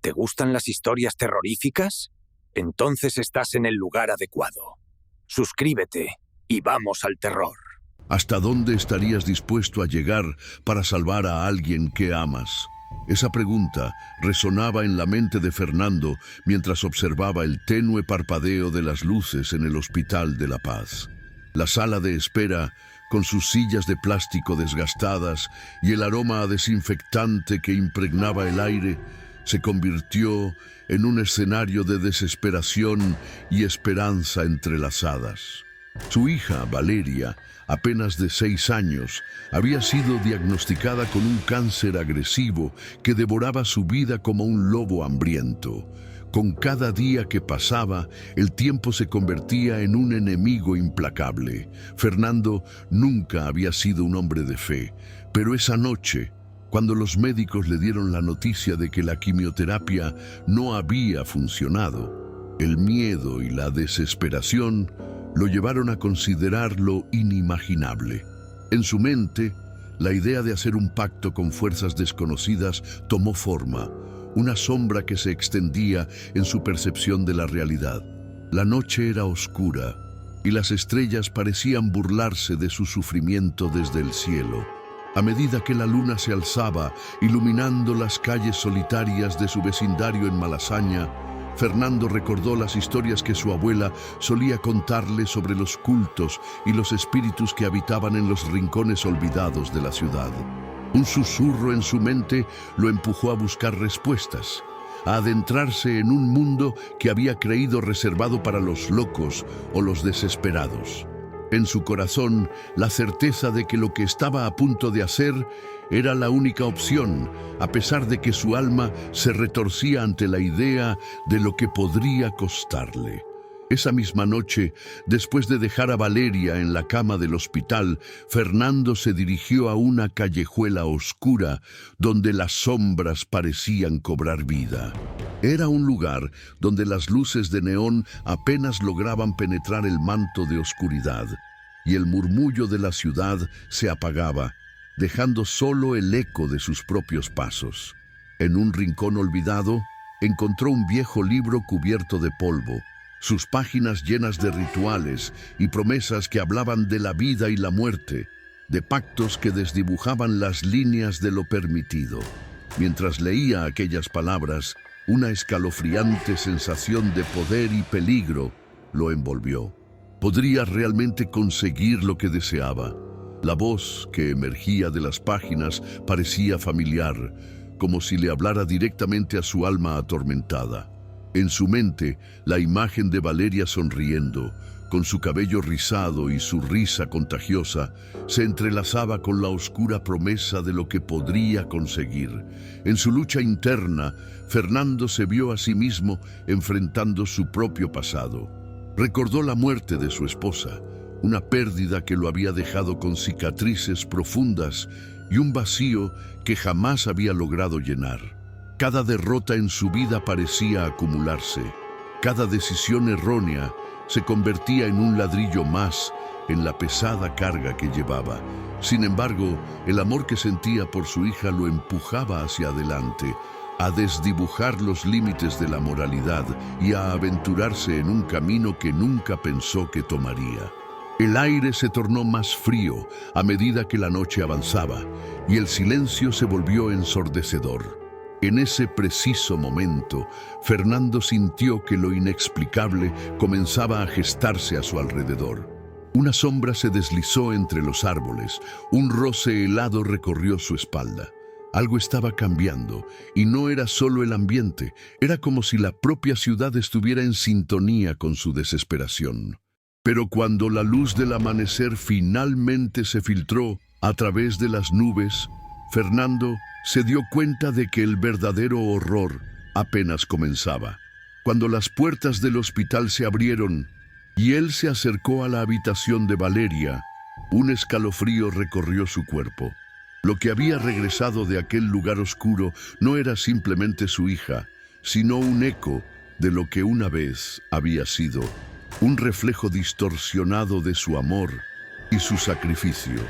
¿Te gustan las historias terroríficas? Entonces estás en el lugar adecuado. Suscríbete y vamos al terror. ¿Hasta dónde estarías dispuesto a llegar para salvar a alguien que amas? Esa pregunta resonaba en la mente de Fernando mientras observaba el tenue parpadeo de las luces en el Hospital de la Paz. La sala de espera, con sus sillas de plástico desgastadas y el aroma a desinfectante que impregnaba el aire, se convirtió en un escenario de desesperación y esperanza entrelazadas. Su hija, Valeria, apenas de 6 años, había sido diagnosticada con un cáncer agresivo que devoraba su vida como un lobo hambriento. Con cada día que pasaba, el tiempo se convertía en un enemigo implacable. Fernando nunca había sido un hombre de fe, pero esa noche, cuando los médicos le dieron la noticia de que la quimioterapia no había funcionado, el miedo y la desesperación lo llevaron a considerar lo inimaginable. En su mente, la idea de hacer un pacto con fuerzas desconocidas tomó forma, una sombra que se extendía en su percepción de la realidad. La noche era oscura y las estrellas parecían burlarse de su sufrimiento desde el cielo. A medida que la luna se alzaba, iluminando las calles solitarias de su vecindario en Malasaña, Fernando recordó las historias que su abuela solía contarle sobre los cultos y los espíritus que habitaban en los rincones olvidados de la ciudad. Un susurro en su mente lo empujó a buscar respuestas, a adentrarse en un mundo que había creído reservado para los locos o los desesperados. En su corazón, la certeza de que lo que estaba a punto de hacer era la única opción, a pesar de que su alma se retorcía ante la idea de lo que podría costarle. Esa misma noche, después de dejar a Valeria en la cama del hospital, Fernando se dirigió a una callejuela oscura donde las sombras parecían cobrar vida. Era un lugar donde las luces de neón apenas lograban penetrar el manto de oscuridad, y el murmullo de la ciudad se apagaba, dejando solo el eco de sus propios pasos. En un rincón olvidado, encontró un viejo libro cubierto de polvo, sus páginas llenas de rituales y promesas que hablaban de la vida y la muerte, de pactos que desdibujaban las líneas de lo permitido. Mientras leía aquellas palabras, una escalofriante sensación de poder y peligro lo envolvió. ¿Podría realmente conseguir lo que deseaba? La voz que emergía de las páginas parecía familiar, como si le hablara directamente a su alma atormentada. En su mente, la imagen de Valeria sonriendo, con su cabello rizado y su risa contagiosa, se entrelazaba con la oscura promesa de lo que podría conseguir. En su lucha interna, Fernando se vio a sí mismo enfrentando su propio pasado. Recordó la muerte de su esposa, una pérdida que lo había dejado con cicatrices profundas y un vacío que jamás había logrado llenar. Cada derrota en su vida parecía acumularse. Cada decisión errónea se convertía en un ladrillo más en la pesada carga que llevaba. Sin embargo, el amor que sentía por su hija lo empujaba hacia adelante, a desdibujar los límites de la moralidad y a aventurarse en un camino que nunca pensó que tomaría. El aire se tornó más frío a medida que la noche avanzaba y el silencio se volvió ensordecedor. En ese preciso momento, Fernando sintió que lo inexplicable comenzaba a gestarse a su alrededor. Una sombra se deslizó entre los árboles, un roce helado recorrió su espalda. Algo estaba cambiando, y no era solo el ambiente, era como si la propia ciudad estuviera en sintonía con su desesperación. Pero cuando la luz del amanecer finalmente se filtró a través de las nubes, Fernando se dio cuenta de que el verdadero horror apenas comenzaba. Cuando las puertas del hospital se abrieron y él se acercó a la habitación de Valeria, un escalofrío recorrió su cuerpo. Lo que había regresado de aquel lugar oscuro no era simplemente su hija, sino un eco de lo que una vez había sido, un reflejo distorsionado de su amor y su sacrificio.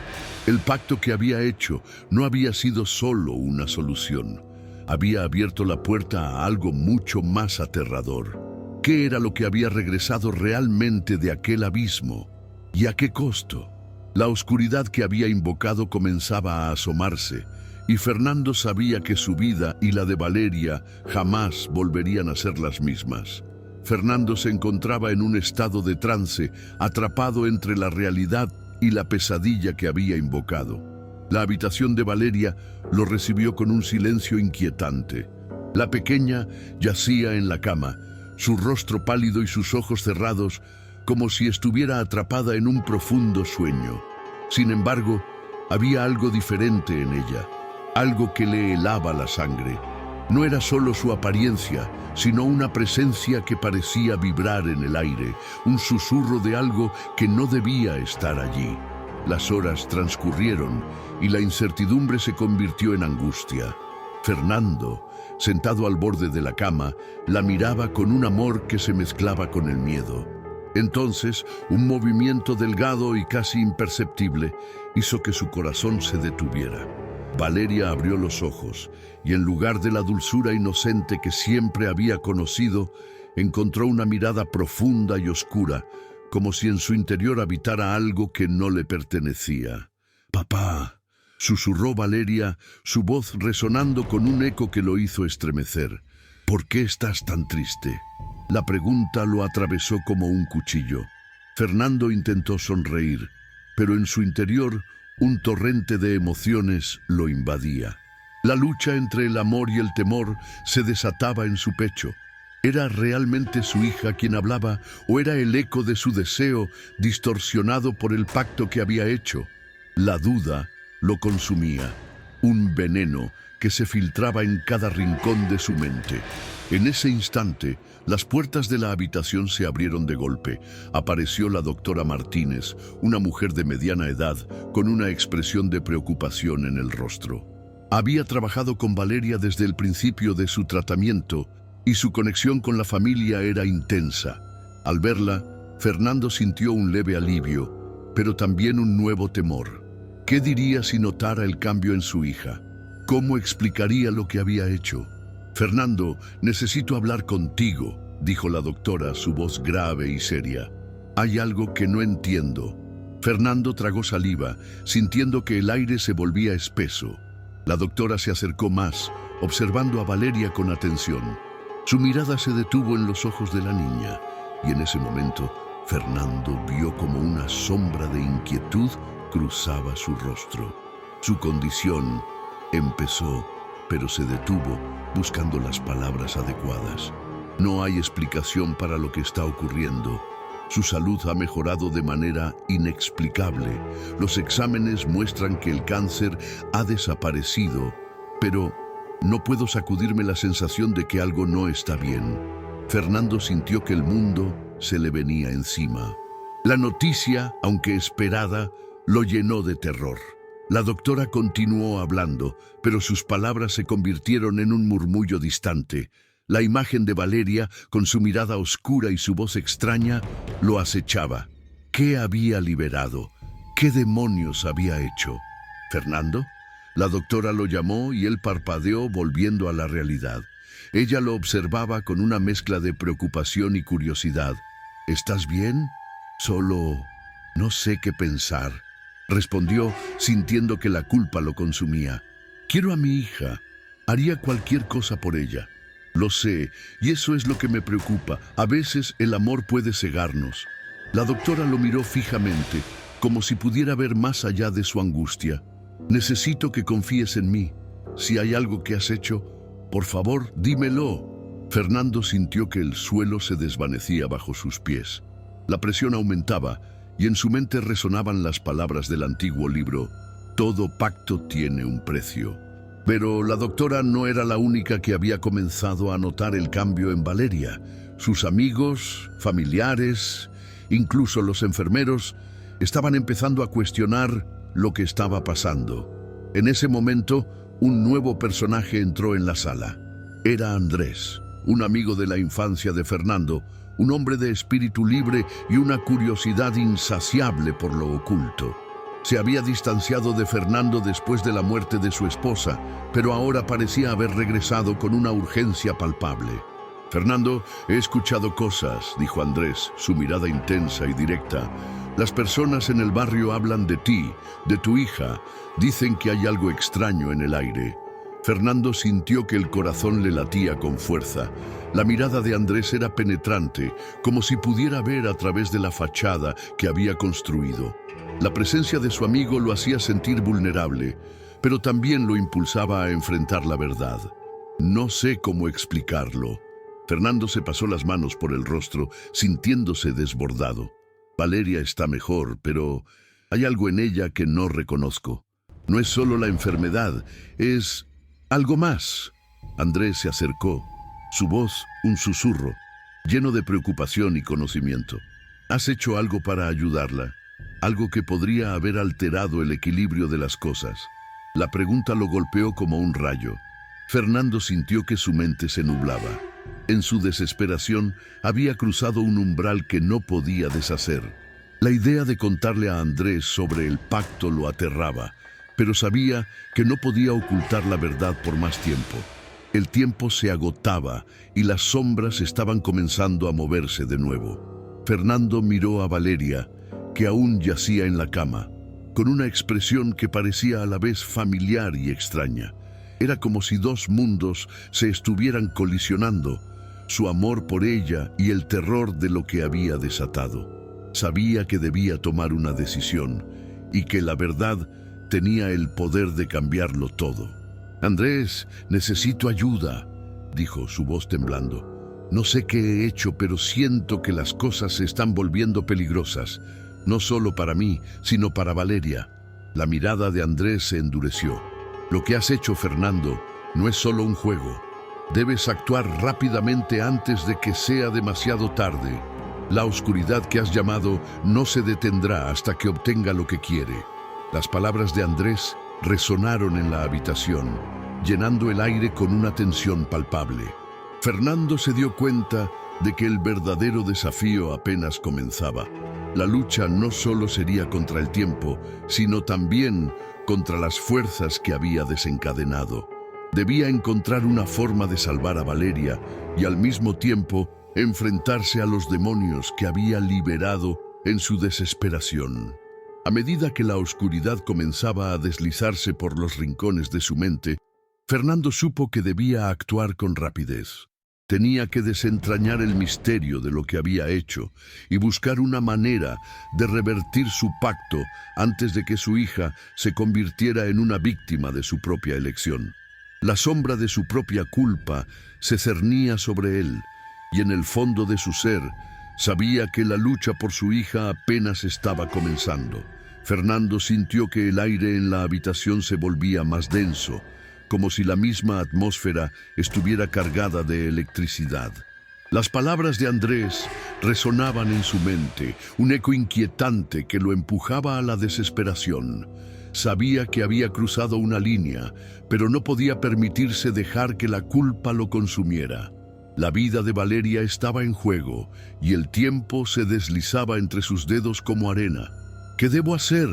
El pacto que había hecho no había sido solo una solución, había abierto la puerta a algo mucho más aterrador. ¿Qué era lo que había regresado realmente de aquel abismo? ¿Y a qué costo? La oscuridad que había invocado comenzaba a asomarse, y Fernando sabía que su vida y la de Valeria jamás volverían a ser las mismas. Fernando se encontraba en un estado de trance, atrapado entre la realidad y la pesadilla que había invocado. La habitación de Valeria lo recibió con un silencio inquietante. La pequeña yacía en la cama, su rostro pálido y sus ojos cerrados, como si estuviera atrapada en un profundo sueño. Sin embargo, había algo diferente en ella, algo que le helaba la sangre. No era solo su apariencia, sino una presencia que parecía vibrar en el aire, un susurro de algo que no debía estar allí. Las horas transcurrieron y la incertidumbre se convirtió en angustia. Fernando, sentado al borde de la cama, la miraba con un amor que se mezclaba con el miedo. Entonces, un movimiento delgado y casi imperceptible hizo que su corazón se detuviera. Valeria abrió los ojos y en lugar de la dulzura inocente que siempre había conocido, encontró una mirada profunda y oscura, como si en su interior habitara algo que no le pertenecía. «Papá», susurró Valeria, su voz resonando con un eco que lo hizo estremecer. «¿Por qué estás tan triste?». La pregunta lo atravesó como un cuchillo. Fernando intentó sonreír, pero en su interior un torrente de emociones lo invadía. La lucha entre el amor y el temor se desataba en su pecho. ¿Era realmente su hija quien hablaba o era el eco de su deseo distorsionado por el pacto que había hecho? La duda lo consumía, un veneno que se filtraba en cada rincón de su mente. En ese instante, las puertas de la habitación se abrieron de golpe. Apareció la doctora Martínez, una mujer de mediana edad, con una expresión de preocupación en el rostro. Había trabajado con Valeria desde el principio de su tratamiento y su conexión con la familia era intensa. Al verla, Fernando sintió un leve alivio, pero también un nuevo temor. ¿Qué diría si notara el cambio en su hija? ¿Cómo explicaría lo que había hecho? «Fernando, necesito hablar contigo», dijo la doctora, su voz grave y seria. «Hay algo que no entiendo». Fernando tragó saliva, sintiendo que el aire se volvía espeso. La doctora se acercó más, observando a Valeria con atención. Su mirada se detuvo en los ojos de la niña, y en ese momento Fernando vio como una sombra de inquietud cruzaba su rostro. Su condición empezó, pero se detuvo, buscando las palabras adecuadas. No hay explicación para lo que está ocurriendo. Su salud ha mejorado de manera inexplicable. Los exámenes muestran que el cáncer ha desaparecido, pero no puedo sacudirme la sensación de que algo no está bien. Fernando sintió que el mundo se le venía encima. La noticia, aunque esperada, lo llenó de terror. La doctora continuó hablando, pero sus palabras se convirtieron en un murmullo distante. La imagen de Valeria, con su mirada oscura y su voz extraña, lo acechaba. ¿Qué había liberado? ¿Qué demonios había hecho? ¿Fernando? La doctora lo llamó y él parpadeó volviendo a la realidad. Ella lo observaba con una mezcla de preocupación y curiosidad. ¿Estás bien? Solo no sé qué pensar, respondió, sintiendo que la culpa lo consumía. Quiero a mi hija. Haría cualquier cosa por ella. Lo sé, y eso es lo que me preocupa. A veces el amor puede cegarnos. La doctora lo miró fijamente, como si pudiera ver más allá de su angustia. Necesito que confíes en mí. Si hay algo que has hecho, por favor, dímelo. Fernando sintió que el suelo se desvanecía bajo sus pies. La presión aumentaba, y en su mente resonaban las palabras del antiguo libro: «Todo pacto tiene un precio». Pero la doctora no era la única que había comenzado a notar el cambio en Valeria. Sus amigos, familiares, incluso los enfermeros, estaban empezando a cuestionar lo que estaba pasando. En ese momento, un nuevo personaje entró en la sala. Era Andrés, un amigo de la infancia de Fernando, un hombre de espíritu libre y una curiosidad insaciable por lo oculto. Se había distanciado de Fernando después de la muerte de su esposa, pero ahora parecía haber regresado con una urgencia palpable. «Fernando, he escuchado cosas», dijo Andrés, su mirada intensa y directa. «Las personas en el barrio hablan de ti, de tu hija. Dicen que hay algo extraño en el aire». Fernando sintió que el corazón le latía con fuerza. La mirada de Andrés era penetrante, como si pudiera ver a través de la fachada que había construido. La presencia de su amigo lo hacía sentir vulnerable, pero también lo impulsaba a enfrentar la verdad. «No sé cómo explicarlo». Fernando se pasó las manos por el rostro, sintiéndose desbordado. «Valeria está mejor, pero hay algo en ella que no reconozco. No es solo la enfermedad, es algo más». Andrés se acercó, su voz un susurro, lleno de preocupación y conocimiento. «¿Has hecho algo para ayudarla? Algo que podría haber alterado el equilibrio de las cosas». La pregunta lo golpeó como un rayo. Fernando sintió que su mente se nublaba. En su desesperación, había cruzado un umbral que no podía deshacer. La idea de contarle a Andrés sobre el pacto lo aterraba, pero sabía que no podía ocultar la verdad por más tiempo. El tiempo se agotaba y las sombras estaban comenzando a moverse de nuevo. Fernando miró a Valeria, que aún yacía en la cama, con una expresión que parecía a la vez familiar y extraña. Era como si dos mundos se estuvieran colisionando, su amor por ella y el terror de lo que había desatado. Sabía que debía tomar una decisión y que la verdad tenía el poder de cambiarlo todo. «Andrés, necesito ayuda», dijo, su voz temblando. «No sé qué he hecho, pero siento que las cosas se están volviendo peligrosas, no solo para mí, sino para Valeria». La mirada de Andrés se endureció. «Lo que has hecho, Fernando, no es solo un juego. Debes actuar rápidamente antes de que sea demasiado tarde. La oscuridad que has llamado no se detendrá hasta que obtenga lo que quiere». Las palabras de Andrés resonaron en la habitación, llenando el aire con una tensión palpable. Fernando se dio cuenta de que el verdadero desafío apenas comenzaba. La lucha no solo sería contra el tiempo, sino también contra las fuerzas que había desencadenado. Debía encontrar una forma de salvar a Valeria y al mismo tiempo enfrentarse a los demonios que había liberado en su desesperación. A medida que la oscuridad comenzaba a deslizarse por los rincones de su mente, Fernando supo que debía actuar con rapidez. Tenía que desentrañar el misterio de lo que había hecho y buscar una manera de revertir su pacto antes de que su hija se convirtiera en una víctima de su propia elección. La sombra de su propia culpa se cernía sobre él y en el fondo de su ser sabía que la lucha por su hija apenas estaba comenzando. Fernando sintió que el aire en la habitación se volvía más denso, como si la misma atmósfera estuviera cargada de electricidad. Las palabras de Andrés resonaban en su mente, un eco inquietante que lo empujaba a la desesperación. Sabía que había cruzado una línea, pero no podía permitirse dejar que la culpa lo consumiera. La vida de Valeria estaba en juego y el tiempo se deslizaba entre sus dedos como arena. «¿Qué debo hacer?»,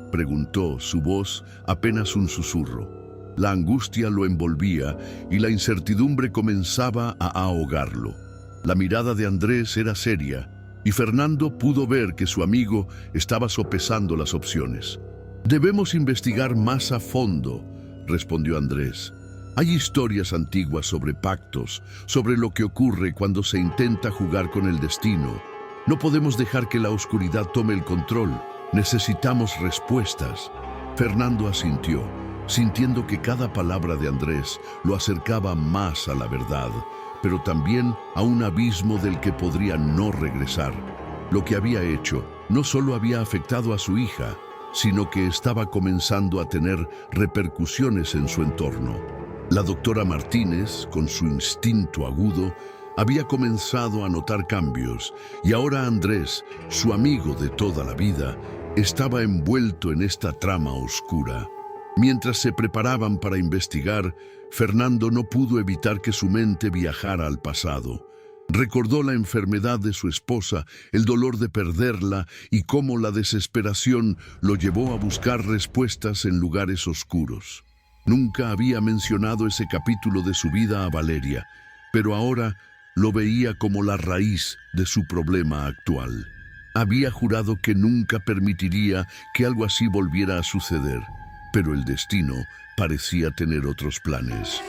preguntó, su voz apenas un susurro. La angustia lo envolvía y la incertidumbre comenzaba a ahogarlo. La mirada de Andrés era seria y Fernando pudo ver que su amigo estaba sopesando las opciones. «Debemos investigar más a fondo», respondió Andrés. «Hay historias antiguas sobre pactos, sobre lo que ocurre cuando se intenta jugar con el destino. No podemos dejar que la oscuridad tome el control. Necesitamos respuestas». Fernando asintió, sintiendo que cada palabra de Andrés lo acercaba más a la verdad, pero también a un abismo del que podría no regresar. Lo que había hecho no solo había afectado a su hija, sino que estaba comenzando a tener repercusiones en su entorno. La doctora Martínez, con su instinto agudo, había comenzado a notar cambios, y ahora Andrés, su amigo de toda la vida, estaba envuelto en esta trama oscura. Mientras se preparaban para investigar, Fernando no pudo evitar que su mente viajara al pasado. Recordó la enfermedad de su esposa, el dolor de perderla y cómo la desesperación lo llevó a buscar respuestas en lugares oscuros. Nunca había mencionado ese capítulo de su vida a Valeria, pero ahora lo veía como la raíz de su problema actual. Había jurado que nunca permitiría que algo así volviera a suceder, pero el destino parecía tener otros planes.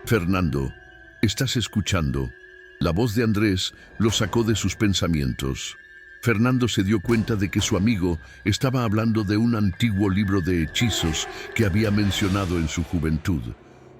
Fernando, ¿estás escuchando? La voz de Andrés lo sacó de sus pensamientos. Fernando se dio cuenta de que su amigo estaba hablando de un antiguo libro de hechizos que había mencionado en su juventud,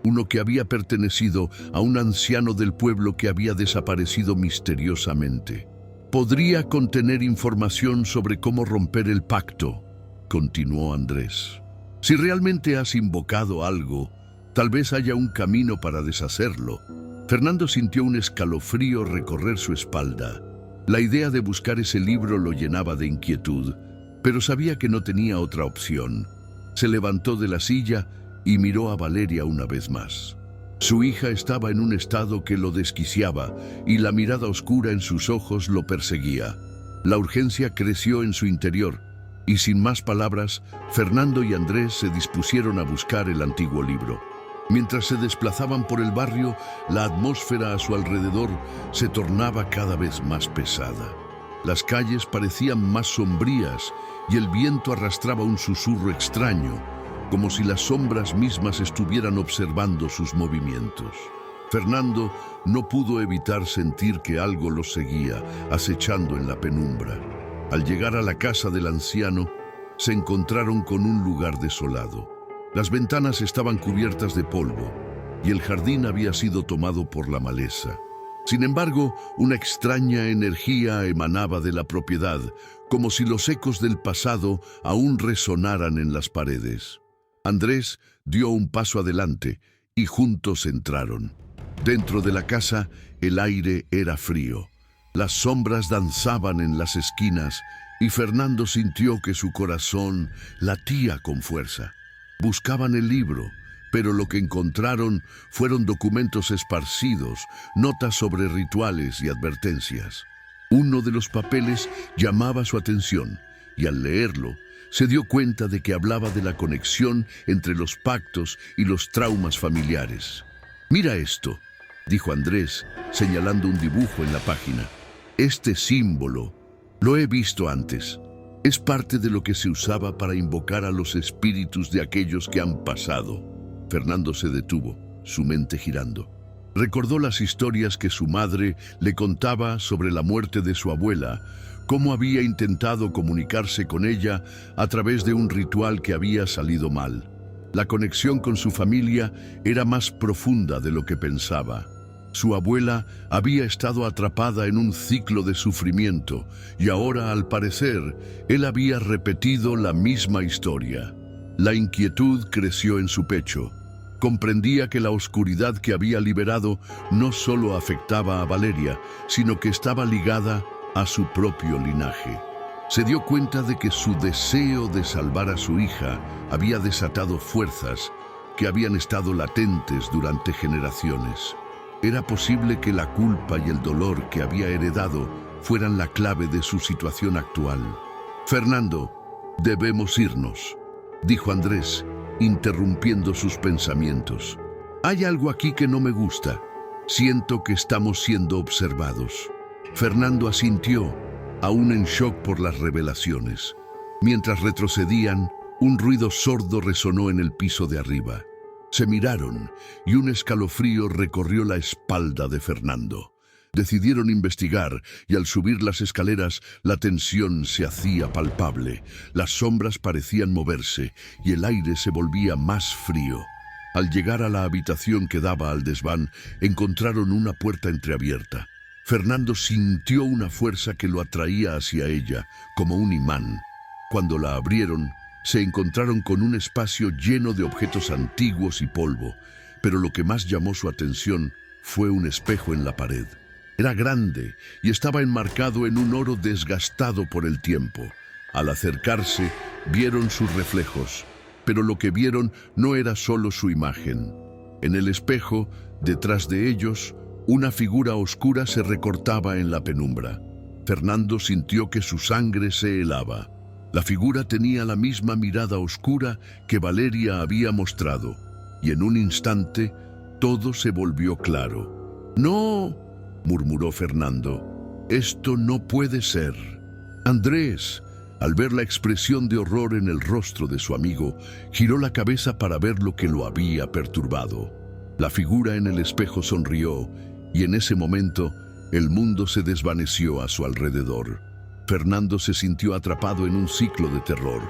uno que había pertenecido a un anciano del pueblo que había desaparecido misteriosamente. Podría contener información sobre cómo romper el pacto, continuó Andrés. Si realmente has invocado algo, tal vez haya un camino para deshacerlo. Fernando sintió un escalofrío recorrer su espalda. La idea de buscar ese libro lo llenaba de inquietud, pero sabía que no tenía otra opción. Se levantó de la silla y miró a Valeria una vez más. Su hija estaba en un estado que lo desquiciaba y la mirada oscura en sus ojos lo perseguía. La urgencia creció en su interior y sin más palabras, Fernando y Andrés se dispusieron a buscar el antiguo libro. Mientras se desplazaban por el barrio, la atmósfera a su alrededor se tornaba cada vez más pesada. Las calles parecían más sombrías y el viento arrastraba un susurro extraño, como si las sombras mismas estuvieran observando sus movimientos. Fernando no pudo evitar sentir que algo lo seguía, acechando en la penumbra. Al llegar a la casa del anciano, se encontraron con un lugar desolado. Las ventanas estaban cubiertas de polvo y el jardín había sido tomado por la maleza. Sin embargo, una extraña energía emanaba de la propiedad, como si los ecos del pasado aún resonaran en las paredes. Andrés dio un paso adelante y juntos entraron. Dentro de la casa, el aire era frío. Las sombras danzaban en las esquinas y Fernando sintió que su corazón latía con fuerza. Buscaban el libro, pero lo que encontraron fueron documentos esparcidos, notas sobre rituales y advertencias. Uno de los papeles llamaba su atención y al leerlo se dio cuenta de que hablaba de la conexión entre los pactos y los traumas familiares. «Mira esto», dijo Andrés, señalando un dibujo en la página. «Este símbolo lo he visto antes. Es parte de lo que se usaba para invocar a los espíritus de aquellos que han pasado». Fernando se detuvo, su mente girando. Recordó las historias que su madre le contaba sobre la muerte de su abuela, cómo había intentado comunicarse con ella a través de un ritual que había salido mal. La conexión con su familia era más profunda de lo que pensaba. Su abuela había estado atrapada en un ciclo de sufrimiento y ahora, al parecer, él había repetido la misma historia. La inquietud creció en su pecho. Comprendía que la oscuridad que había liberado no solo afectaba a Valeria, sino que estaba ligada a su propio linaje. Se dio cuenta de que su deseo de salvar a su hija había desatado fuerzas que habían estado latentes durante generaciones. Era posible que la culpa y el dolor que había heredado fueran la clave de su situación actual. «Fernando, debemos irnos», dijo Andrés, interrumpiendo sus pensamientos. «Hay algo aquí que no me gusta. Siento que estamos siendo observados». Fernando asintió, aún en shock por las revelaciones. Mientras retrocedían, un ruido sordo resonó en el piso de arriba. Se miraron y un escalofrío recorrió la espalda de Fernando. Decidieron investigar y al subir las escaleras la tensión se hacía palpable. Las sombras parecían moverse y el aire se volvía más frío. Al llegar a la habitación que daba al desván, encontraron una puerta entreabierta. Fernando sintió una fuerza que lo atraía hacia ella, como un imán. Cuando la abrieron, se encontraron con un espacio lleno de objetos antiguos y polvo, pero lo que más llamó su atención fue un espejo en la pared. Era grande y estaba enmarcado en un oro desgastado por el tiempo. Al acercarse, vieron sus reflejos, pero lo que vieron no era solo su imagen. En el espejo, detrás de ellos, Una figura oscura se recortaba en la penumbra. Fernando sintió que su sangre se helaba. La figura tenía la misma mirada oscura que Valeria había mostrado, y en un instante todo se volvió claro. «¡No!», murmuró Fernando. «Esto no puede ser». Andrés, al ver la expresión de horror en el rostro de su amigo, giró la cabeza para ver lo que lo había perturbado. La figura en el espejo sonrió, y en ese momento el mundo se desvaneció a su alrededor. Fernando se sintió atrapado en un ciclo de terror,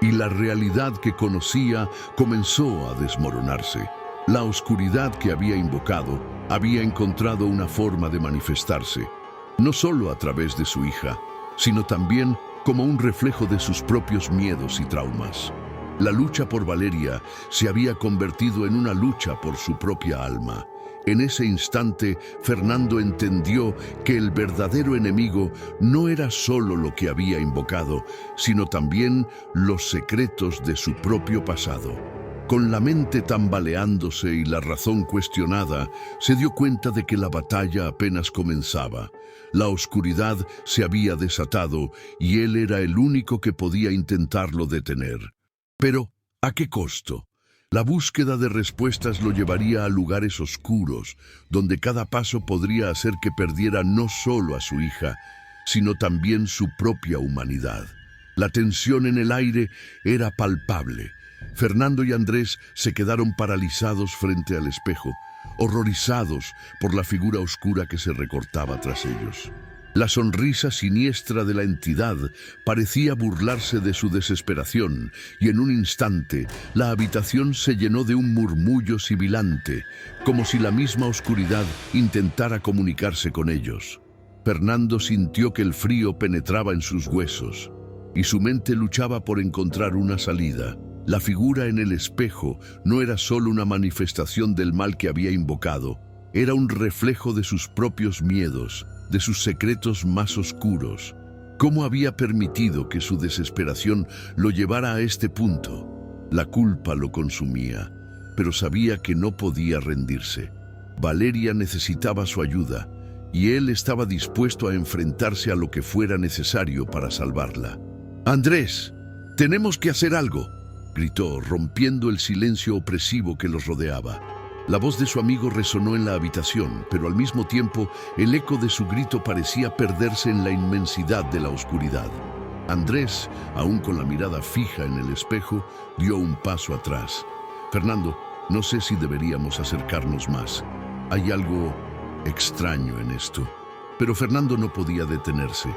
y la realidad que conocía comenzó a desmoronarse. La oscuridad que había invocado había encontrado una forma de manifestarse, no solo a través de su hija, sino también como un reflejo de sus propios miedos y traumas. La lucha por Valeria se había convertido en una lucha por su propia alma. En ese instante, Fernando entendió que el verdadero enemigo no era solo lo que había invocado, sino también los secretos de su propio pasado. Con la mente tambaleándose y la razón cuestionada, se dio cuenta de que la batalla apenas comenzaba. La oscuridad se había desatado y él era el único que podía intentarlo detener. Pero, ¿a qué costo? La búsqueda de respuestas lo llevaría a lugares oscuros, donde cada paso podría hacer que perdiera no solo a su hija, sino también su propia humanidad. La tensión en el aire era palpable. Fernando y Andrés se quedaron paralizados frente al espejo, horrorizados por la figura oscura que se recortaba tras ellos. La sonrisa siniestra de la entidad parecía burlarse de su desesperación, y en un instante la habitación se llenó de un murmullo sibilante, como si la misma oscuridad intentara comunicarse con ellos. Fernando sintió que el frío penetraba en sus huesos, y su mente luchaba por encontrar una salida. La figura en el espejo no era solo una manifestación del mal que había invocado, era un reflejo de sus propios miedos, de sus secretos más oscuros. ¿Cómo había permitido que su desesperación lo llevara a este punto? La culpa lo consumía, pero sabía que no podía rendirse. Valeria necesitaba su ayuda, y él estaba dispuesto a enfrentarse a lo que fuera necesario para salvarla. «Andrés, tenemos que hacer algo», gritó, rompiendo el silencio opresivo que los rodeaba. La voz de su amigo resonó en la habitación, pero al mismo tiempo el eco de su grito parecía perderse en la inmensidad de la oscuridad. Andrés, aún con la mirada fija en el espejo, dio un paso atrás. «Fernando, no sé si deberíamos acercarnos más. Hay algo extraño en esto». Pero Fernando no podía detenerse.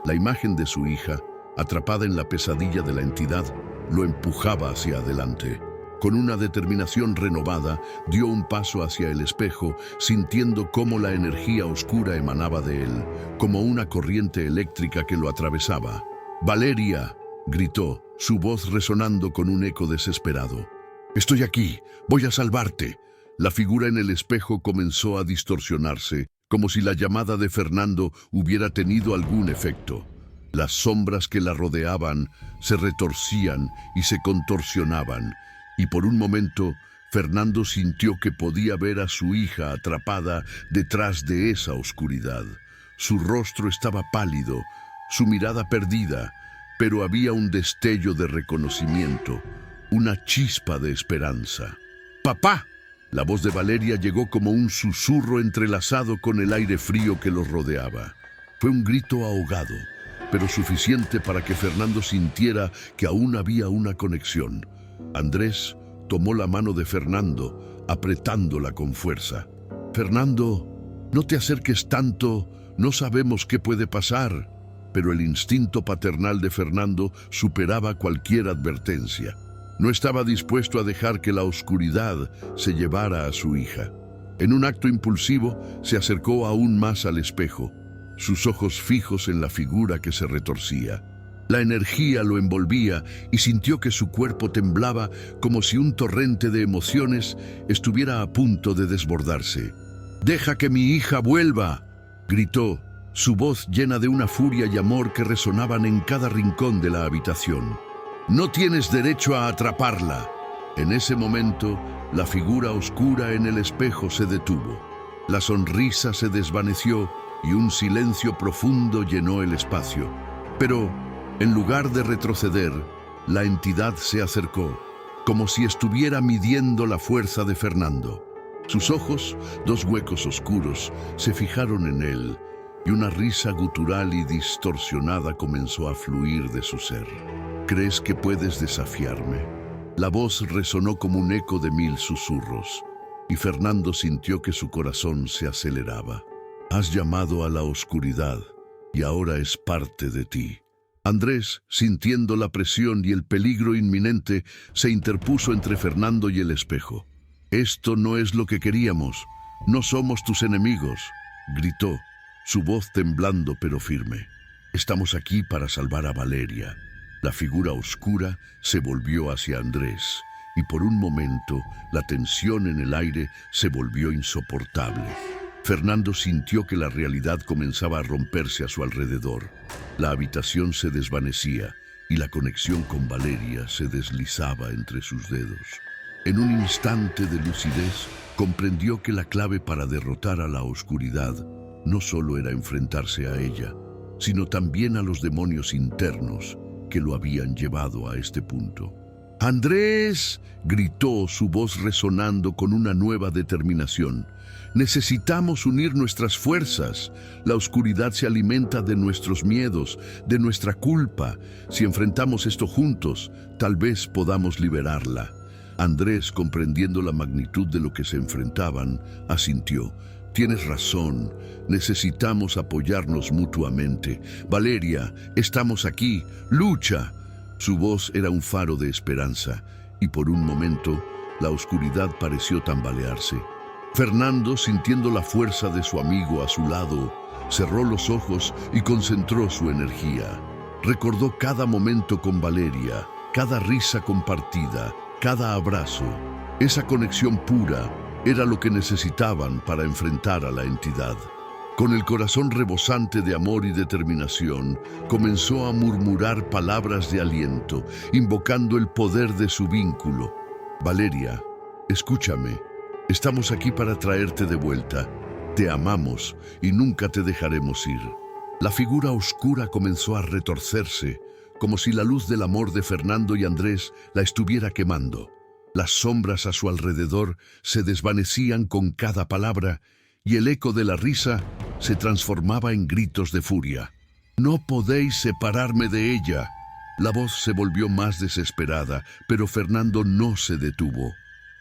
La imagen de su hija, atrapada en la pesadilla de la entidad, lo empujaba hacia adelante. Con una determinación renovada, dio un paso hacia el espejo, sintiendo cómo la energía oscura emanaba de él, como una corriente eléctrica que lo atravesaba. «¡Valeria!», gritó, su voz resonando con un eco desesperado. «Estoy aquí, voy a salvarte». La figura en el espejo comenzó a distorsionarse, como si la llamada de Fernando hubiera tenido algún efecto. Las sombras que la rodeaban se retorcían y se contorsionaban, y por un momento Fernando sintió que podía ver a su hija atrapada detrás de esa oscuridad. Su rostro estaba pálido, su mirada perdida, pero había un destello de reconocimiento, una chispa de esperanza. «¡Papá!». La voz de Valeria llegó como un susurro entrelazado con el aire frío que los rodeaba. Fue un grito ahogado, pero suficiente para que Fernando sintiera que aún había una conexión. Andrés tomó la mano de Fernando, apretándola con fuerza. «Fernando, no te acerques tanto, no sabemos qué puede pasar». Pero el instinto paternal de Fernando superaba cualquier advertencia. No estaba dispuesto a dejar que la oscuridad se llevara a su hija. En un acto impulsivo, se acercó aún más al espejo, sus ojos fijos en la figura que se retorcía. La energía lo envolvía y sintió que su cuerpo temblaba como si un torrente de emociones estuviera a punto de desbordarse. «¡Deja que mi hija vuelva!», gritó, su voz llena de una furia y amor que resonaban en cada rincón de la habitación. «No tienes derecho a atraparla». En ese momento, la figura oscura en el espejo se detuvo. La sonrisa se desvaneció y un silencio profundo llenó el espacio. Pero, en lugar de retroceder, la entidad se acercó, como si estuviera midiendo la fuerza de Fernando. Sus ojos, dos huecos oscuros, se fijaron en él, y una risa gutural y distorsionada comenzó a fluir de su ser. ¿Crees que puedes desafiarme? La voz resonó como un eco de 1000 susurros, y Fernando sintió que su corazón se aceleraba. Has llamado a la oscuridad, y ahora es parte de ti. Andrés, sintiendo la presión y el peligro inminente, se interpuso entre Fernando y el espejo. «Esto no es lo que queríamos. No somos tus enemigos», gritó, su voz temblando pero firme. «Estamos aquí para salvar a Valeria». La figura oscura se volvió hacia Andrés, y por un momento la tensión en el aire se volvió insoportable. Fernando sintió que la realidad comenzaba a romperse a su alrededor. La habitación se desvanecía y la conexión con Valeria se deslizaba entre sus dedos. En un instante de lucidez, comprendió que la clave para derrotar a la oscuridad no solo era enfrentarse a ella, sino también a los demonios internos que lo habían llevado a este punto. «¡Andrés!», gritó, su voz resonando con una nueva determinación. «Necesitamos unir nuestras fuerzas. La oscuridad se alimenta de nuestros miedos, de nuestra culpa. Si enfrentamos esto juntos, tal vez podamos liberarla». Andrés, comprendiendo la magnitud de lo que se enfrentaban, asintió. «Tienes razón. Necesitamos apoyarnos mutuamente. Valeria, estamos aquí. ¡Lucha!». Su voz era un faro de esperanza, y por un momento la oscuridad pareció tambalearse. Fernando, sintiendo la fuerza de su amigo a su lado, cerró los ojos y concentró su energía. Recordó cada momento con Valeria, cada risa compartida, cada abrazo. Esa conexión pura era lo que necesitaban para enfrentar a la entidad. Con el corazón rebosante de amor y determinación, comenzó a murmurar palabras de aliento, invocando el poder de su vínculo. «Valeria, escúchame. Estamos aquí para traerte de vuelta. Te amamos y nunca te dejaremos ir». La figura oscura comenzó a retorcerse, como si la luz del amor de Fernando y Andrés la estuviera quemando. Las sombras a su alrededor se desvanecían con cada palabra, y el eco de la risa se transformaba en gritos de furia. «No podéis separarme de ella». La voz se volvió más desesperada, pero Fernando no se detuvo.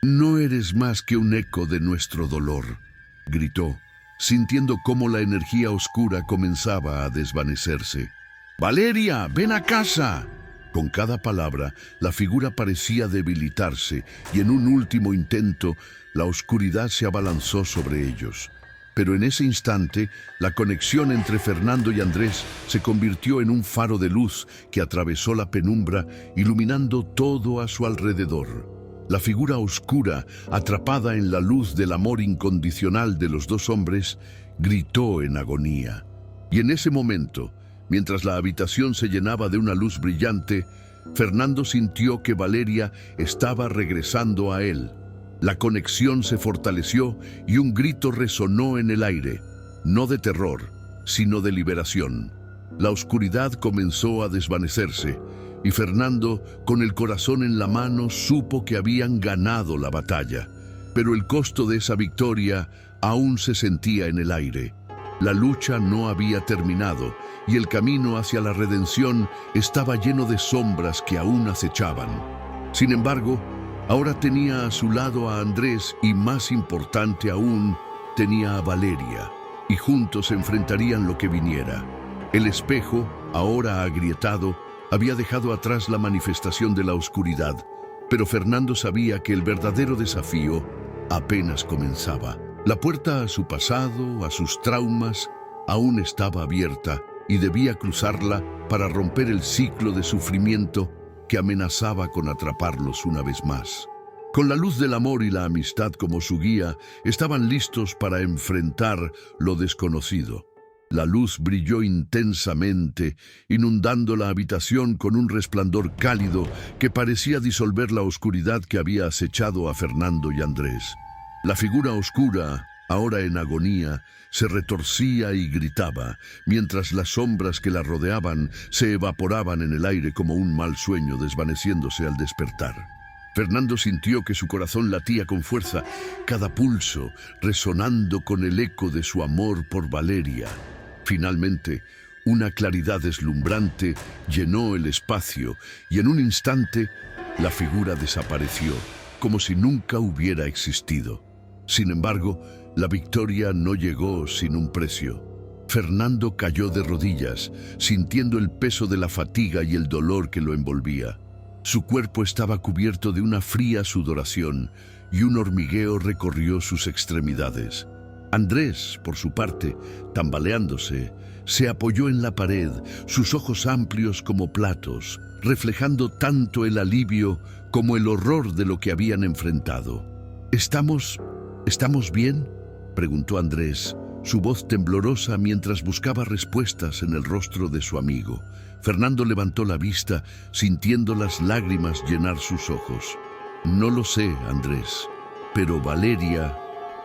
«No eres más que un eco de nuestro dolor», gritó, sintiendo cómo la energía oscura comenzaba a desvanecerse. «Valeria, ven a casa». Con cada palabra, la figura parecía debilitarse, y en un último intento, la oscuridad se abalanzó sobre ellos. Pero en ese instante, la conexión entre Fernando y Andrés se convirtió en un faro de luz que atravesó la penumbra, iluminando todo a su alrededor. La figura oscura, atrapada en la luz del amor incondicional de los dos hombres, gritó en agonía. Y en ese momento, mientras la habitación se llenaba de una luz brillante, Fernando sintió que Valeria estaba regresando a él. La conexión se fortaleció y un grito resonó en el aire, no de terror, sino de liberación. La oscuridad comenzó a desvanecerse, y Fernando, con el corazón en la mano, supo que habían ganado la batalla. Pero el costo de esa victoria aún se sentía en el aire. La lucha no había terminado, y el camino hacia la redención estaba lleno de sombras que aún acechaban. Sin embargo, ahora tenía a su lado a Andrés y, más importante aún, tenía a Valeria, y juntos enfrentarían lo que viniera. El espejo, ahora agrietado, había dejado atrás la manifestación de la oscuridad, pero Fernando sabía que el verdadero desafío apenas comenzaba. La puerta a su pasado, a sus traumas, aún estaba abierta y debía cruzarla para romper el ciclo de sufrimiento que amenazaba con atraparlos una vez más. Con la luz del amor y la amistad como su guía, estaban listos para enfrentar lo desconocido. La luz brilló intensamente, inundando la habitación con un resplandor cálido que parecía disolver la oscuridad que había acechado a Fernando y Andrés. La figura oscura, Ahora en agonía, se retorcía y gritaba, mientras las sombras que la rodeaban se evaporaban en el aire como un mal sueño desvaneciéndose al despertar. Fernando sintió que su corazón latía con fuerza, cada pulso resonando con el eco de su amor por Valeria. Finalmente, una claridad deslumbrante llenó el espacio y en un instante la figura desapareció, como si nunca hubiera existido. Sin embargo, la victoria no llegó sin un precio. Fernando cayó de rodillas, sintiendo el peso de la fatiga y el dolor que lo envolvía. Su cuerpo estaba cubierto de una fría sudoración y un hormigueo recorrió sus extremidades. Andrés, por su parte, tambaleándose, se apoyó en la pared, sus ojos amplios como platos, reflejando tanto el alivio como el horror de lo que habían enfrentado. ¿Estamos bien?, preguntó Andrés, su voz temblorosa mientras buscaba respuestas en el rostro de su amigo. Fernando levantó la vista, sintiendo las lágrimas llenar sus ojos. No lo sé, Andrés, pero Valeria...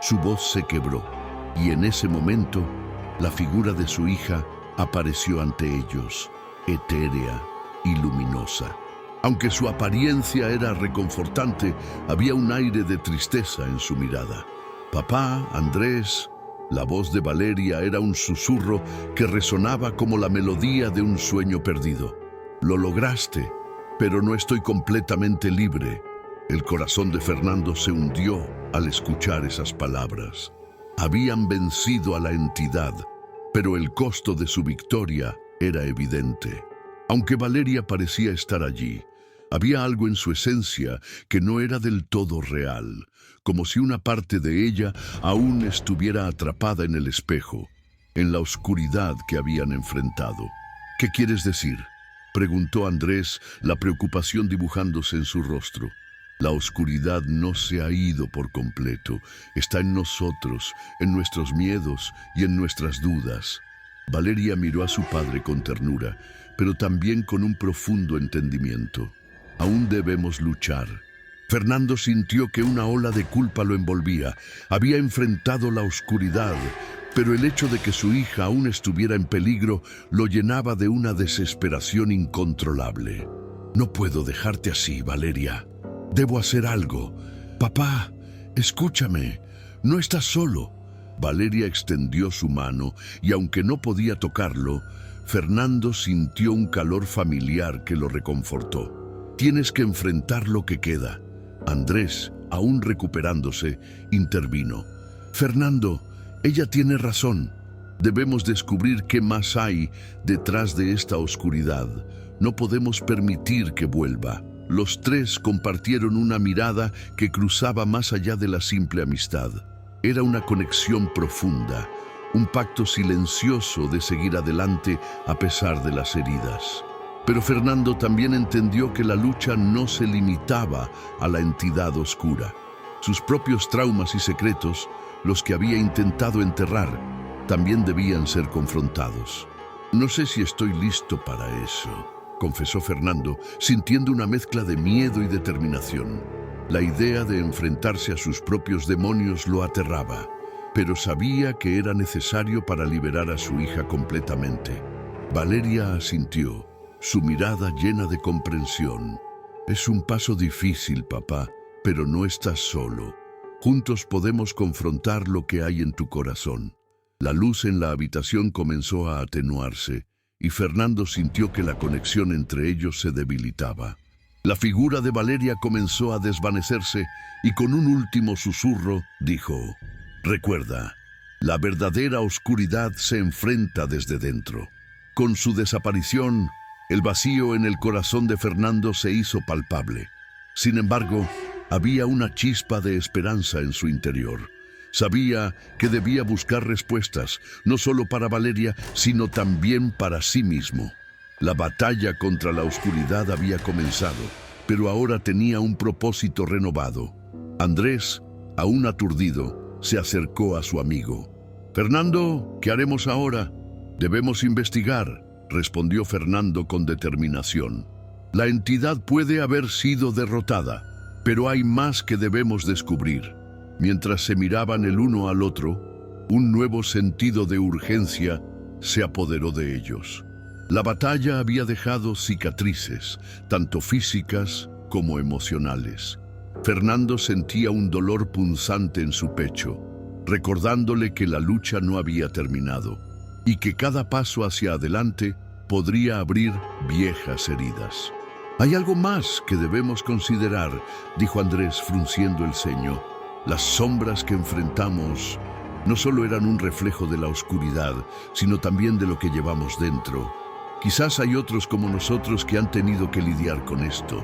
Su voz se quebró, y en ese momento, la figura de su hija apareció ante ellos, etérea y luminosa. Aunque su apariencia era reconfortante, había un aire de tristeza en su mirada. Papá, Andrés... La voz de Valeria era un susurro que resonaba como la melodía de un sueño perdido. Lo lograste, pero no estoy completamente libre. El corazón de Fernando se hundió al escuchar esas palabras. Habían vencido a la entidad, pero el costo de su victoria era evidente. Aunque Valeria parecía estar allí, había algo en su esencia que no era del todo real, como si una parte de ella aún estuviera atrapada en el espejo, en la oscuridad que habían enfrentado. ¿Qué quieres decir?, preguntó Andrés, la preocupación dibujándose en su rostro. La oscuridad no se ha ido por completo, está en nosotros, en nuestros miedos y en nuestras dudas. Valeria miró a su padre con ternura, pero también con un profundo entendimiento. Aún debemos luchar. Fernando sintió que una ola de culpa lo envolvía. Había enfrentado la oscuridad, pero el hecho de que su hija aún estuviera en peligro lo llenaba de una desesperación incontrolable. No puedo dejarte así, Valeria. Debo hacer algo. Papá, escúchame. No estás solo. Valeria extendió su mano y aunque no podía tocarlo, Fernando sintió un calor familiar que lo reconfortó. Tienes que enfrentar lo que queda. Andrés, aún recuperándose, intervino. Fernando, ella tiene razón. Debemos descubrir qué más hay detrás de esta oscuridad. No podemos permitir que vuelva. Los tres compartieron una mirada que cruzaba más allá de la simple amistad. Era una conexión profunda, un pacto silencioso de seguir adelante a pesar de las heridas. Pero Fernando también entendió que la lucha no se limitaba a la entidad oscura. Sus propios traumas y secretos, los que había intentado enterrar, también debían ser confrontados. No sé si estoy listo para eso, confesó Fernando, sintiendo una mezcla de miedo y determinación. La idea de enfrentarse a sus propios demonios lo aterraba, pero sabía que era necesario para liberar a su hija completamente. Valeria asintió, su mirada llena de comprensión. Es un paso difícil, papá, pero no estás solo. Juntos podemos confrontar lo que hay en tu corazón. La luz en la habitación comenzó a atenuarse, y Fernando sintió que la conexión entre ellos se debilitaba. La figura de Valeria comenzó a desvanecerse y con un último susurro dijo: «Recuerda, la verdadera oscuridad se enfrenta desde dentro». Con su desaparición, el vacío en el corazón de Fernando se hizo palpable. Sin embargo, había una chispa de esperanza en su interior. Sabía que debía buscar respuestas, no solo para Valeria, sino también para sí mismo. La batalla contra la oscuridad había comenzado, pero ahora tenía un propósito renovado. Andrés, aún aturdido, se acercó a su amigo. «Fernando, ¿qué haremos ahora?» «Debemos investigar», respondió Fernando con determinación. «La entidad puede haber sido derrotada, pero hay más que debemos descubrir. Mientras se miraban el uno al otro, un nuevo sentido de urgencia se apoderó de ellos. La batalla había dejado cicatrices, tanto físicas como emocionales. Fernando sentía un dolor punzante en su pecho, recordándole que la lucha no había terminado y que cada paso hacia adelante podría abrir viejas heridas. «Hay algo más que debemos considerar», dijo Andrés frunciendo el ceño. «Las sombras que enfrentamos no solo eran un reflejo de la oscuridad, sino también de lo que llevamos dentro. Quizás hay otros como nosotros que han tenido que lidiar con esto».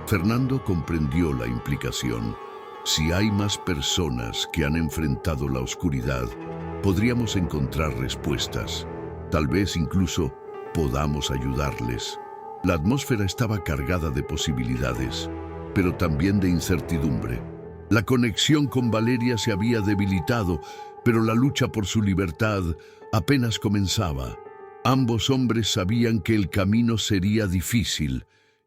Fernando comprendió la implicación. Si hay más personas que han enfrentado la oscuridad, podríamos encontrar respuestas. Tal vez incluso podamos ayudarles. La atmósfera estaba cargada de posibilidades, pero también de incertidumbre. La conexión con Valeria se había debilitado, pero la lucha por su libertad apenas comenzaba. Ambos hombres sabían que el camino sería difícil,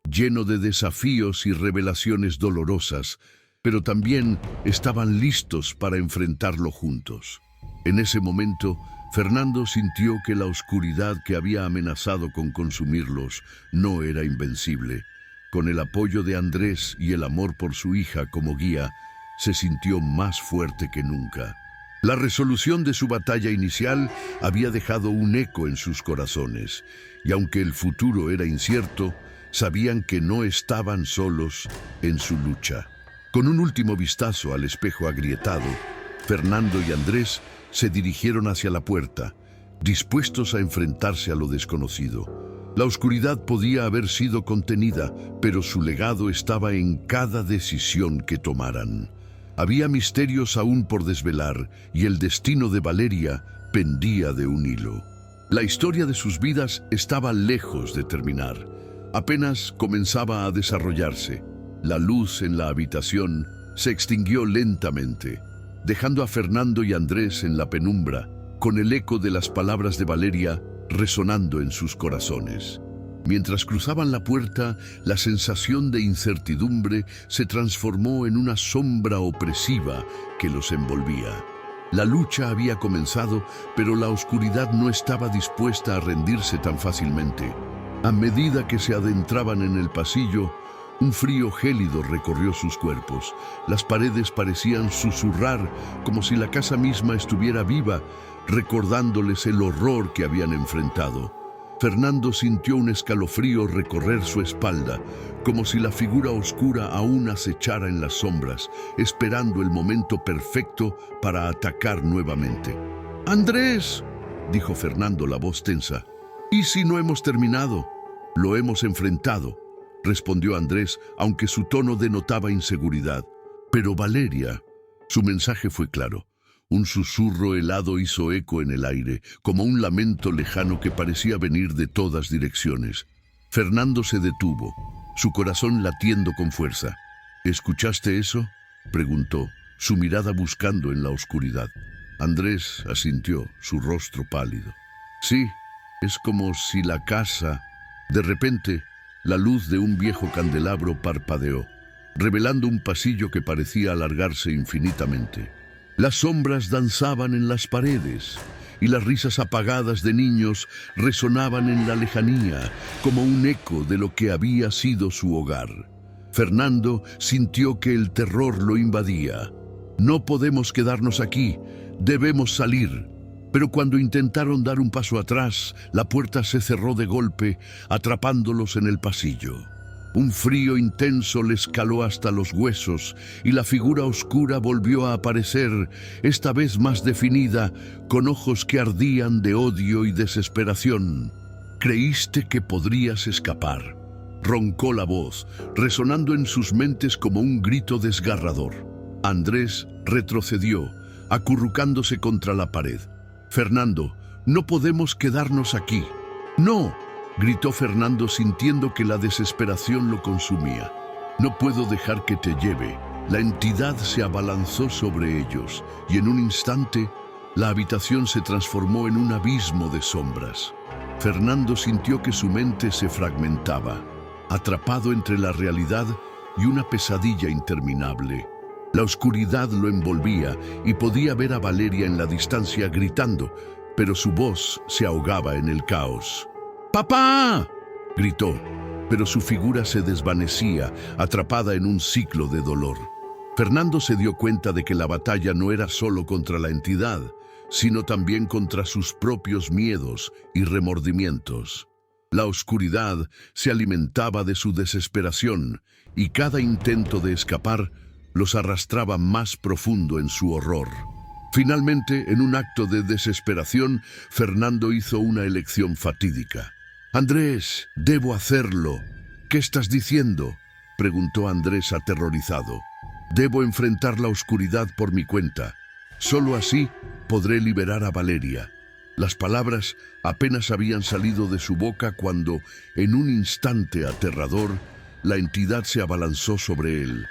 lleno de desafíos y revelaciones dolorosas, pero también estaban listos para enfrentarlo juntos. En ese momento, Fernando sintió que la oscuridad que había amenazado con consumirlos no era invencible. Con el apoyo de Andrés y el amor por su hija como guía, se sintió más fuerte que nunca. La resolución de su batalla inicial había dejado un eco en sus corazones, y aunque el futuro era incierto, sabían que no estaban solos en su lucha. Con un último vistazo al espejo agrietado, Fernando y Andrés se dirigieron hacia la puerta, dispuestos a enfrentarse a lo desconocido. La oscuridad podía haber sido contenida, pero su legado estaba en cada decisión que tomaran. Había misterios aún por desvelar, y el destino de Valeria pendía de un hilo. La historia de sus vidas estaba lejos de terminar. Apenas comenzaba a desarrollarse. La luz en la habitación se extinguió lentamente, dejando a Fernando y Andrés en la penumbra, con el eco de las palabras de Valeria resonando en sus corazones. Mientras cruzaban la puerta, la sensación de incertidumbre se transformó en una sombra opresiva que los envolvía. La lucha había comenzado, pero la oscuridad no estaba dispuesta a rendirse tan fácilmente. A medida que se adentraban en el pasillo, un frío gélido recorrió sus cuerpos. Las paredes parecían susurrar, como si la casa misma estuviera viva, recordándoles el horror que habían enfrentado. Fernando sintió un escalofrío recorrer su espalda, como si la figura oscura aún acechara en las sombras, esperando el momento perfecto para atacar nuevamente. «¡Andrés!», dijo Fernando, la voz tensa. «¿Y si no hemos terminado?». «Lo hemos enfrentado», respondió Andrés, aunque su tono denotaba inseguridad. «Pero Valeria…». Su mensaje fue claro. Un susurro helado hizo eco en el aire, como un lamento lejano que parecía venir de todas direcciones. Fernando se detuvo, su corazón latiendo con fuerza. «¿Escuchaste eso?», preguntó, su mirada buscando en la oscuridad. Andrés asintió, su rostro pálido. «Sí, es como si la casa…». De repente, la luz de un viejo candelabro parpadeó, revelando un pasillo que parecía alargarse infinitamente. Las sombras danzaban en las paredes, y las risas apagadas de niños resonaban en la lejanía, como un eco de lo que había sido su hogar. Fernando sintió que el terror lo invadía. «No podemos quedarnos aquí, debemos salir». Pero cuando intentaron dar un paso atrás, la puerta se cerró de golpe, atrapándolos en el pasillo. Un frío intenso les caló hasta los huesos y la figura oscura volvió a aparecer, esta vez más definida, con ojos que ardían de odio y desesperación. «Creíste que podrías escapar», roncó la voz, resonando en sus mentes como un grito desgarrador. Andrés retrocedió, acurrucándose contra la pared. «Fernando, no podemos quedarnos aquí». «No», gritó Fernando sintiendo que la desesperación lo consumía. «No puedo dejar que te lleve». La entidad se abalanzó sobre ellos y en un instante la habitación se transformó en un abismo de sombras. Fernando sintió que su mente se fragmentaba, atrapado entre la realidad y una pesadilla interminable. La oscuridad lo envolvía y podía ver a Valeria en la distancia gritando, pero su voz se ahogaba en el caos. ¡Papá!, gritó, pero su figura se desvanecía, atrapada en un ciclo de dolor. Fernando se dio cuenta de que la batalla no era solo contra la entidad, sino también contra sus propios miedos y remordimientos. La oscuridad se alimentaba de su desesperación y cada intento de escapar los arrastraba más profundo en su horror. Finalmente, en un acto de desesperación, Fernando hizo una elección fatídica. «Andrés, debo hacerlo». «¿Qué estás diciendo?», preguntó Andrés aterrorizado. «Debo enfrentar la oscuridad por mi cuenta. Solo así podré liberar a Valeria». Las palabras apenas habían salido de su boca cuando, en un instante aterrador, la entidad se abalanzó sobre él,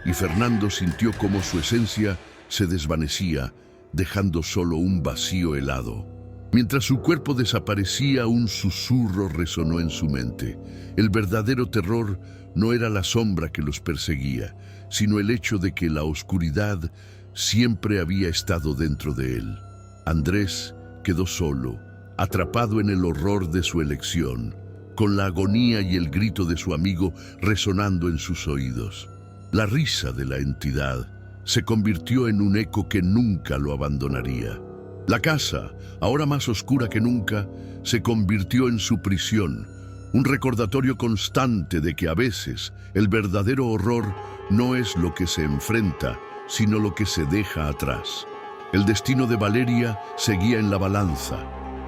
y Fernando sintió cómo su esencia se desvanecía, dejando solo un vacío helado. Mientras su cuerpo desaparecía, un susurro resonó en su mente. El verdadero terror no era la sombra que los perseguía, sino el hecho de que la oscuridad siempre había estado dentro de él. Andrés quedó solo, atrapado en el horror de su elección, con la agonía y el grito de su amigo resonando en sus oídos. La risa de la entidad se convirtió en un eco que nunca lo abandonaría. La casa, ahora más oscura que nunca, se convirtió en su prisión, un recordatorio constante de que a veces el verdadero horror no es lo que se enfrenta, sino lo que se deja atrás. El destino de Valeria seguía en la balanza,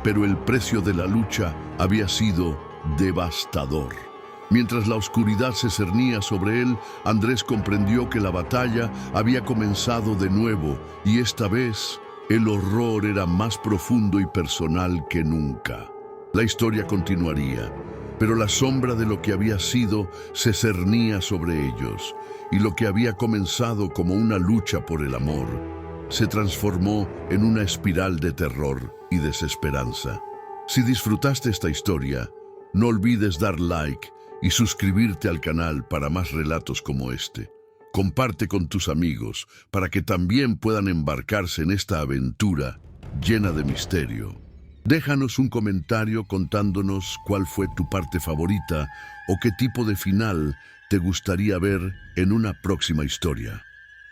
pero el precio de la lucha había sido devastador. Mientras la oscuridad se cernía sobre él, Andrés comprendió que la batalla había comenzado de nuevo y esta vez el horror era más profundo y personal que nunca. La historia continuaría, pero la sombra de lo que había sido se cernía sobre ellos y lo que había comenzado como una lucha por el amor se transformó en una espiral de terror y desesperanza. Si disfrutaste esta historia, no olvides dar like y suscribirte al canal para más relatos como este. Comparte con tus amigos para que también puedan embarcarse en esta aventura llena de misterio. Déjanos un comentario contándonos cuál fue tu parte favorita o qué tipo de final te gustaría ver en una próxima historia.